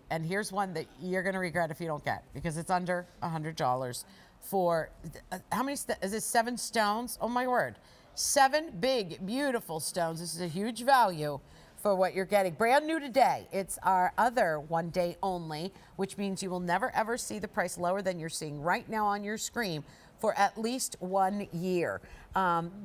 and here's one that you're going to regret if you don't get, because it's under $100 for, how many, is it 7 stones? Oh my word. 7 big, beautiful stones. This is a huge value for what you're getting. Brand new today. It's our other 1 day only, which means you will never ever see the price lower than you're seeing right now on your screen for at least 1 year.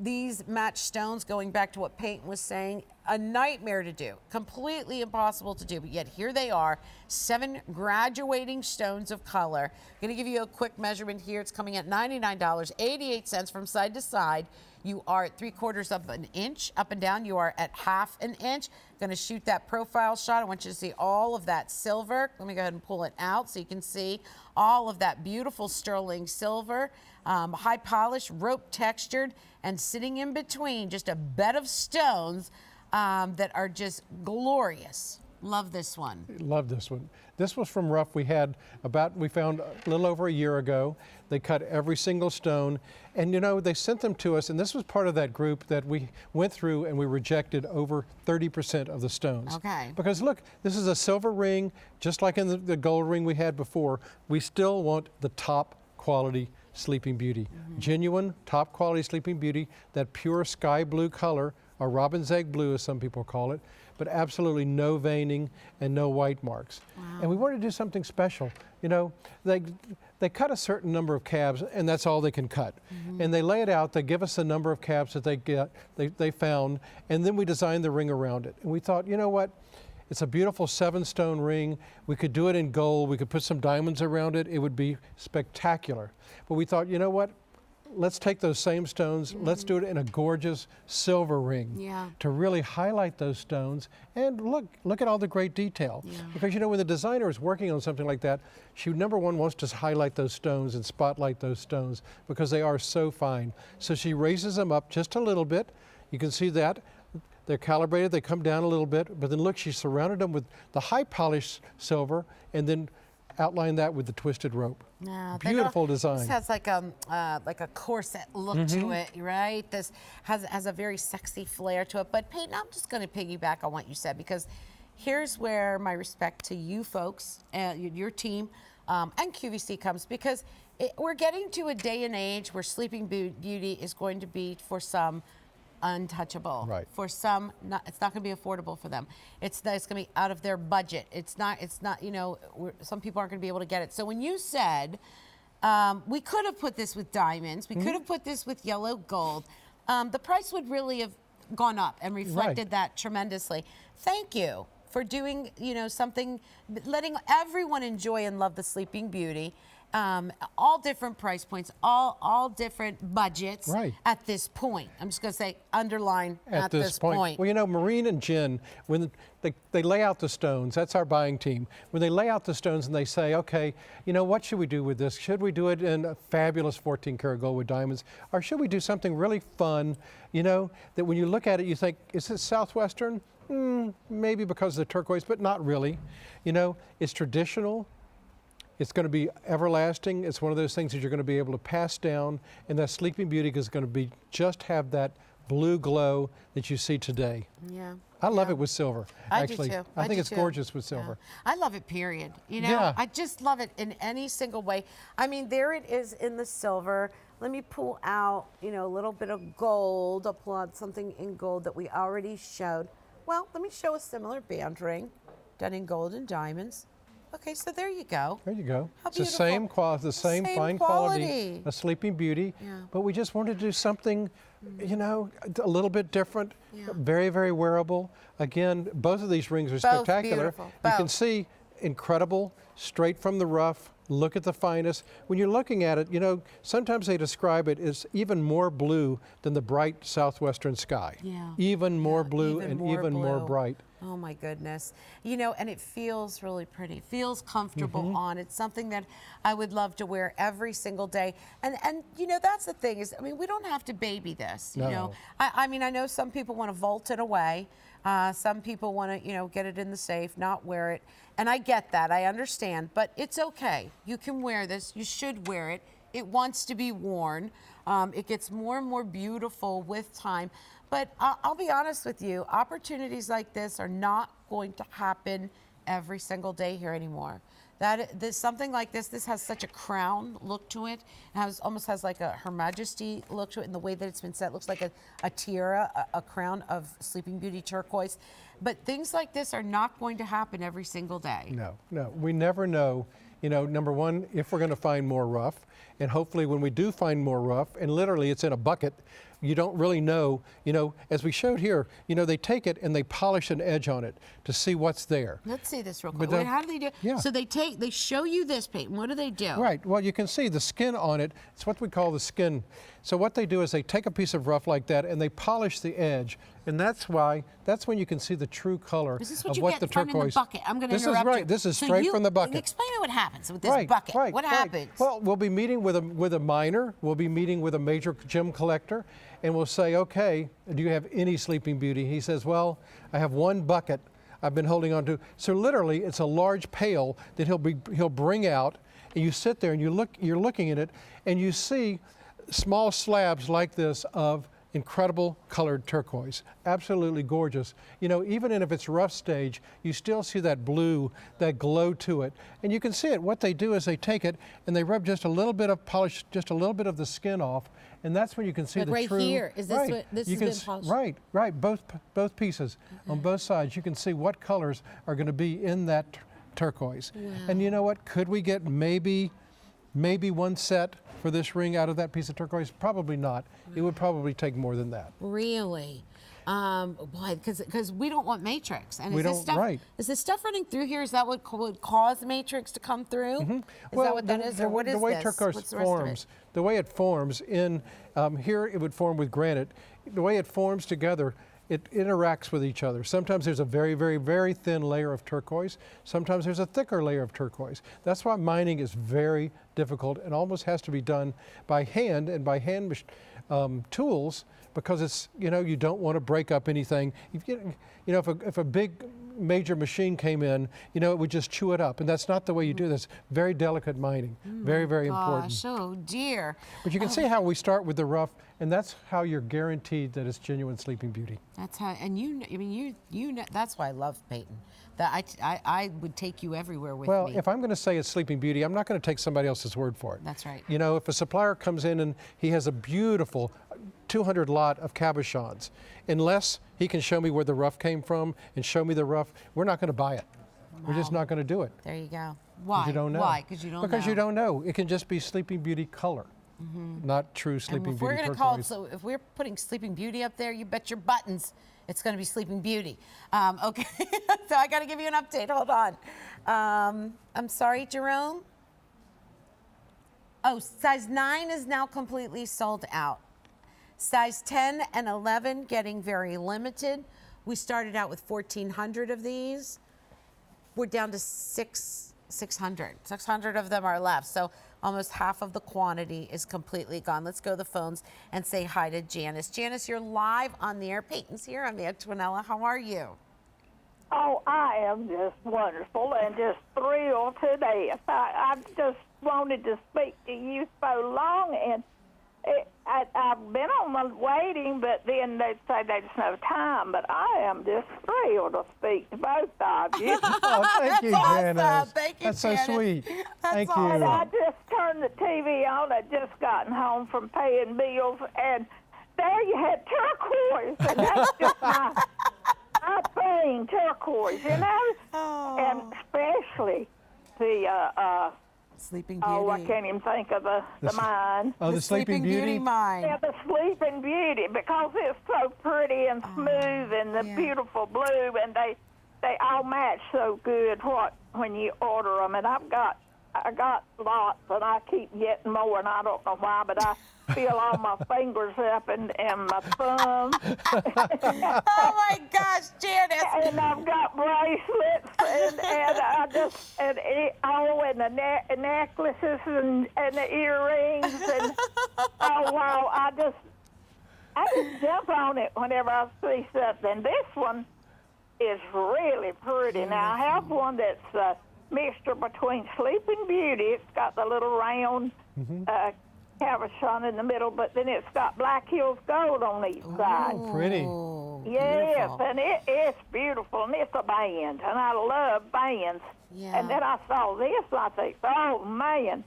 These match stones, going back to what Peyton was saying, a nightmare to do, completely impossible to do, but yet here they are, 7 graduating stones of color. I'm gonna give you a quick measurement here. It's coming at $99.88 from side to side. You are at 3/4 of an inch up and down. You are at 1/2 an inch. Going to shoot that profile shot. I want you to see all of that silver. Let me go ahead and pull it out so you can see all of that beautiful sterling silver, high polished, rope textured, and sitting in between just a bed of stones that are just glorious. Love this one. Love this one. This was from rough we found a little over a year ago. They cut every single stone, and you know, they sent them to us, and this was part of that group that we went through and we rejected over 30% of the stones. Okay. Because look, this is a silver ring, just like in the gold ring we had before. We still want the top quality Sleeping Beauty. Genuine, top quality Sleeping Beauty, that pure sky blue color, or robin's egg blue as some people call it, but absolutely no veining and no white marks. Wow. And we wanted to do something special. You know, they cut a certain number of cabs, and that's all they can cut. And they lay it out, they give us the number of cabs that they found, and then we designed the ring around it. And we thought, you know what? It's a beautiful 7-stone ring. We could do it in gold. We could put some diamonds around it. It would be spectacular. But we thought, you know what? Let's take those same stones, let's do it in a gorgeous silver ring to really highlight those stones. And look at all the great detail. Because you know, when the designer is working on something like that, she number one wants to highlight those stones and spotlight those stones because they are so fine. So she raises them up just a little bit. You can see that. They're calibrated, they come down a little bit, but then look, she surrounded them with the high polished silver and then outline that with the twisted rope. Beautiful design. This has like a corset look to it, right? This has a very sexy flair to it. But Peyton, I'm just going to piggyback on what you said, because here's where my respect to you folks, your team, and QVC comes, because we're getting to a day and age where Sleeping Beauty is going to be, for some, untouchable. Right. For some, it's not going to be affordable for them. It's going to be out of their budget. It's not. You know, some people aren't going to be able to get it. So when you said we could have put this with diamonds, we could have put this with yellow gold, the price would really have gone up and reflected that tremendously. Thank you for doing, you know, something, letting everyone enjoy and love the Sleeping Beauty. All different price points, all different budgets at this point. I'm just going to say underline at this point. Well, you know, Maureen and Jen, when they lay out the stones, that's our buying team. When they lay out the stones and they say, okay, you know, what should we do with this? Should we do it in a fabulous 14-karat gold with diamonds? Or should we do something really fun, you know, that when you look at it, you think, is this Southwestern? Maybe because of the turquoise, but not really. You know, it's traditional. It's going to be everlasting. It's one of those things that you're going to be able to pass down, and that Sleeping Beauty is going to be have that blue glow that you see today. Yeah. I love it with silver. Actually, do too. I think it's gorgeous with silver. I love it, period. You know, I just love it in any single way. I mean, there it is in the silver. Let me pull out, you know, a little bit of gold. I'll pull out something in gold that we already showed. Well, let me show a similar band ring done in gold and diamonds. Okay, so there you go. There you go. How it's the same quality, the same fine quality, a Sleeping Beauty. But we just wanted to do something, you know, a little bit different, very, very wearable. Again, both of these rings are spectacular. Beautiful. You can see incredible, straight from the rough. Look at the finest. When you're looking at it, you know, sometimes they describe it as even more blue than the bright southwestern sky. Even more blue and even more bright. Oh my goodness. You know, and it feels really pretty, feels comfortable on. It's something that I would love to wear every single day. And you know, that's the thing is, I mean, we don't have to baby this, you know. I mean, I know some people want to vault it away. Some people want to, you know, get it in the safe, not wear it. And I get that, I understand, but it's okay. You can wear this, you should wear it. It wants to be worn. It gets more and more beautiful with time. But I'll be honest with you, opportunities like this are not going to happen every single day here anymore. There's something like this. This has such a crown look to it. It almost has like a Her Majesty look to it, and the way that it's been set looks like a tiara, a crown of Sleeping Beauty turquoise. But things like this are not going to happen every single day. No, we never know. You know, number one, if we're going to find more rough, and hopefully when we do find more rough, and literally it's in a bucket, you don't really know, you know, as we showed here, you know, they take it and they polish an edge on it to see what's there. Let's see this real quick. But Wait, how do they do it? Yeah. So they show you this, Peyton. What do they do? Right, well, you can see the skin on it. It's what we call the skin. So what they do is they take a piece of rough like that and they polish the edge. And that's when you can see the true color Is this what of you what get the from in the turquoise. bucket? I'm going to This is interrupt right. you. This is So straight from the bucket. Explain what happens with this bucket. What happens? Well, we'll be meeting with a miner. We'll be meeting with a major gem collector, and we'll say, okay, do you have any Sleeping Beauty? He says, well, I have one bucket I've been holding on to. So literally, it's a large pail that he'll bring out, and you sit there and you're looking at it, and you see small slabs like this of incredible colored turquoise, absolutely gorgeous. You know, even if it's rough stage, you still see that blue, that glow to it. And you can see it. What they do is they take it and they rub just a little bit of polish, just a little bit of the skin off, and that's when you can see like the right true. Here, is this right. what this you has can been polished? Right, both pieces on both sides. You can see what colors are going to be in that turquoise. Wow. And you know what? Could we get maybe one set for this ring out of that piece of turquoise? Probably not. It would probably take more than that. Really? Why? Because we don't want matrix. And We is this don't- stuff, right. Is this stuff running through here? Is that what would cause matrix to come through? Is that what that is, or what is the way this? turquoise What's the rest of it? forms, the way it forms in here, it would form with granite. The way it forms together, it interacts with each other. Sometimes there's a very, very, very thin layer of turquoise. Sometimes there's a thicker layer of turquoise. That's why mining is very difficult and almost has to be done by hand and by hand tools, because it's, you know, you don't want to break up anything. If a big major machine came in, you know, it would just chew it up, and that's not the way you do this. Very delicate mining, very, very important. Gosh, oh dear. But you can see how we start with the rough, and that's how you're guaranteed that it's genuine Sleeping Beauty. That's how, and you know, that's why I love Peyton. That I would take you everywhere with me. Well, if I'm going to say it's Sleeping Beauty, I'm not going to take somebody else's word for it. That's right. You know, if a supplier comes in and he has a beautiful 200 lot of cabochons, unless he can show me where the rough came from and show me the rough, we're not going to buy it. We're just not going to do it. There you go. Why? You don't know. Why? Because you don't know. Because you don't know. It can just be Sleeping Beauty color, not true Sleeping And if Beauty we're going to turquoise. call, so if we're putting Sleeping Beauty up there, you bet your buttons it's going to be Sleeping Beauty. Okay, so I got to give you an update. Hold on. I'm sorry, Jerome. Oh, size 9 is now completely sold out. Size 10 and 11 getting very limited. We started out with 1,400 of these. We're down to 600. 600 of them are left. So almost half of the quantity is completely gone. Let's go to the phones and say hi to Janice. Janice, you're live on the air. Peyton's here. I'm the Antonella. How are you? Oh, I am just wonderful and just thrilled to death. I just wanted to speak to you so long, and I've been on the waiting, but then they say there's no time. But I am just thrilled to speak to both of you. Oh, thank you, awesome. Janice. Thank you, That's so Janice. sweet. That's Thank awesome. And I you. just turned the TV on. I'd just gotten home from paying bills, and there you had turquoise, and that's just my thing, turquoise, you know? Oh. And especially the, Sleeping Beauty. I can't even think of the mine. Oh, the Sleeping Beauty? mine. Yeah, the Sleeping Beauty, because it's so pretty and smooth and the yeah. beautiful blue, and they all match so good when you order them. And I got lots, and I keep getting more, and I don't know why, but I feel all my fingers up and my thumb. Oh my gosh, Janice. And I've got bracelets and the necklaces and the earrings and oh wow, I just jump on it whenever I see something. This one is really pretty. Now I have one that's a mixture between Sleeping Beauty. It's got the little round cabochon in the middle, but then it's got Black Hills Gold on each side. Pretty. Oh, Yes, beautiful. and it's beautiful, and it's a band, and I love bands. Yeah. And then I saw this, and I think, oh man,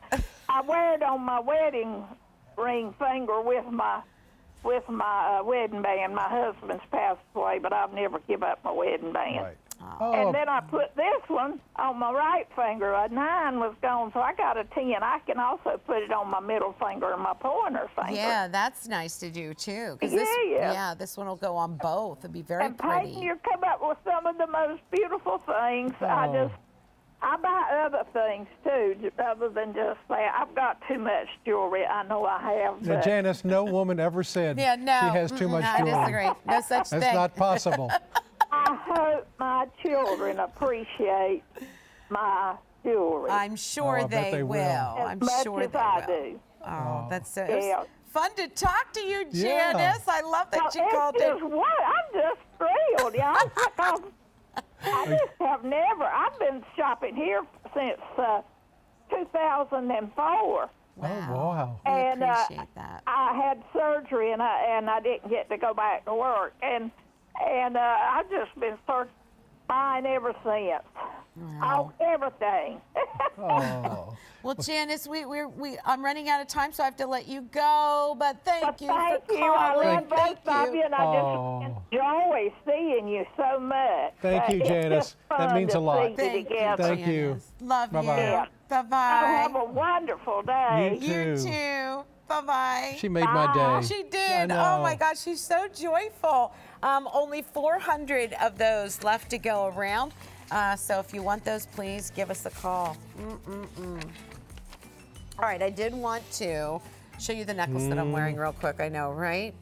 I wear it on my wedding ring finger with my wedding band. My husband's passed away, but I've never give up my wedding band. Right. Oh. And then I put this one on my right finger. A 9 was gone, so I got a 10. I can also put it on my middle finger and my pointer finger. Yeah, that's nice to do too. 'Cause Yeah. this one will go on both. It'd be very And pretty. Peyton, you come up with some of the most beautiful things. Oh. I buy other things too, other than just that. I've got too much jewelry. I know I have. Now, But Janice, no woman ever said Yeah, no. she has too much I jewelry. disagree. No such That's thing. not possible. I hope my children appreciate my jewelry I'm sure Oh, I bet they will. as I'm much sure as they I will. do. Oh, that's so Yeah. fun to talk to you, Yeah. Janice. I love that you Well, called it's it. just what I'm just thrilled, y'all. Because I just have never. I've been shopping here since 2004. Oh, wow. We And appreciate that. I had surgery and I didn't get to go back to work, and I've just been buying ever since. Wow. Everything. Oh. Well, Janice, I'm running out of time, so I have to let you go. But thank you Thank for you. I calling. love both of you, and I Oh. just enjoy seeing you so much. Thank you, It's Janice. just That fun means to a lot. see you Thank you, together. Thank you. Janice. Love Bye-bye. you. Yeah. Bye-bye. Have a wonderful day. You You too. too. Bye-bye. She made my day. She I did. know. Oh my gosh, she's so joyful. Only 400 of those left to go around. So if you want those, please give us a call. All right, I did want to show you the necklace that I'm wearing real quick. I know, right?